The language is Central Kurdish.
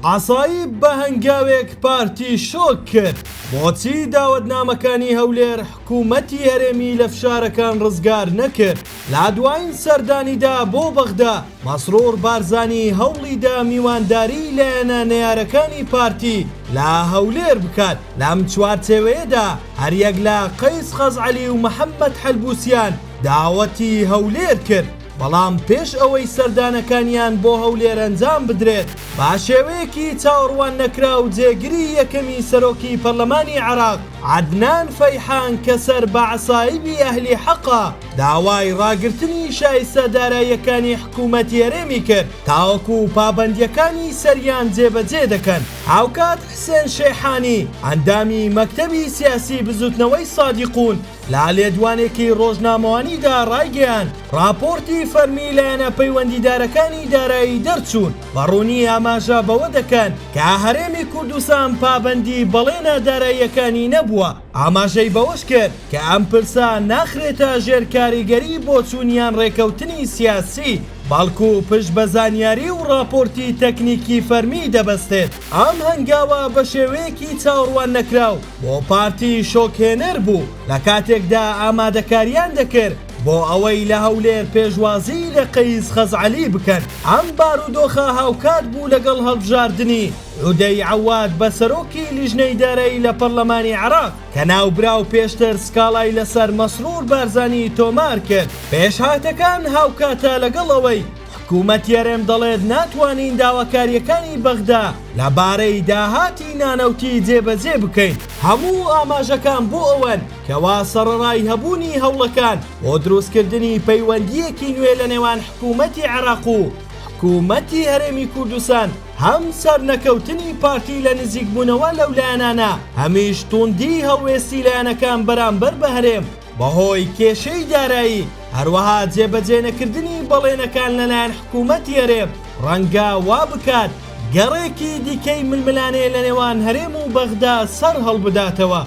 ئاسایی بە هەنگاوێک پارتی شۆک کرد. بۆچی داوەتنامەکانی هەولێر حکوومەتی هەرێمی لە فشارەکان ڕزگار نەکرد؟ لا دوایین سەردانیدا بۆ بەغدا مەسرۆر بارزانی هەوڵیدا میوانداری لایەنە نەیارەکانی پارتی لا هەولێر بکات. لەم چوارچێوەیەدا هەریەک لە قەیس خەزعەلی و محەممەد حەلبوسیان داوەتی هەولێر کرد، بەڵام پێش ئەوەی سەردانەکانیان بۆ هەولێر ئەنجام بدرێت با شێوەیەکی چاوەڕوان نەکرا و جێگیری یەکەمی سەرۆکی پەرلەمانی عێراق عەدنان فەیحان کە سەر بە عەسایبی ئەهلی حەقا داوای ڕاگرتنی شایستە داراییەکانی حکوومەتی هەرێمی کرد تاوەکو پابەندیەکانی سەریان جێبەجێ دەکەن. هاوکات حسێن شێحانی ئەندامی مەکتەبی سیاسی بزوتنەوەی سادیقون لا لێدوانێکی ڕۆژنامەوانیدا ڕایگەیان راپۆرتی فەرمی لایەنە پەیوەندیدارەکانی دارایی دەرچوون بەڕوونی ئاماژە بەوە دەکەن کە هەرێمی کوردستان پابەندی بەڵێنە داراییەکانی نەبووە. ئاماژەی بەوەش کرد کە ئەم پرسە ناخرێتە ژێر کاریگەری بۆ چوونیان ڕێکەوتنی سیاسی، بەڵکو پشت بە زانیاری و راپۆرتی تەکنیکی فەرمی دەبەستێت. ئەم هەنگاوە بە شێوەیەکی چاوەڕوان نەکراو بۆ پارتی شۆکهێنەر بوو لە کاتێکدا ئامادەکاریان دەکرد بۆ ئەوەی لە هەولێر پێشوازی لە قەیس خەزعەلی بکەن. ئەم بارودۆخە هاوکات بوو لەگەڵ هەڵبژاردننی عودەی عەواد بە سەرۆکی لیژنەی دارایی لە پەرلەمانی عێراق کە ناوبراو پێشتر سکاڵای لەسەر مەسرۆر بارزانی تۆمار کرد. پێشهاتەکان هاوکاتە لەگەڵ ئەوەی حکوومەتی هەرێم دەڵێت ناتوانین داواکاریەکانی بەغدا لەبارەی داهاتی نانەوتی جێبەجێ بکەین. هەموو ئاماژەکان بۆ ئەوەن کەوا سەرەڕای هەبوونی هەوڵەکان بۆ دروستکردنی پەیوەندیەکی نوێ لە نێوان حکوومەتی عێراق و حکوومەتی هەرێمی کوردستان هەم سەرنەکەوتنی پارتی لە نزیکبوونەوە لەو لایەنانە هەمیش توندی هەڵوێستی لایەنەکان بەرامبەر بە هەرێم بەهۆی کێشەی دارایی هەروەها جێبەجێ نەکردنی بەڵێنەکان لەلایەن حکوومەتی هەرێم ڕەنگە وا بکات گەڕێکی دیکەی ململانەیە لە نێوان هەرێم و بەغدا سەر هەڵبداتەوە.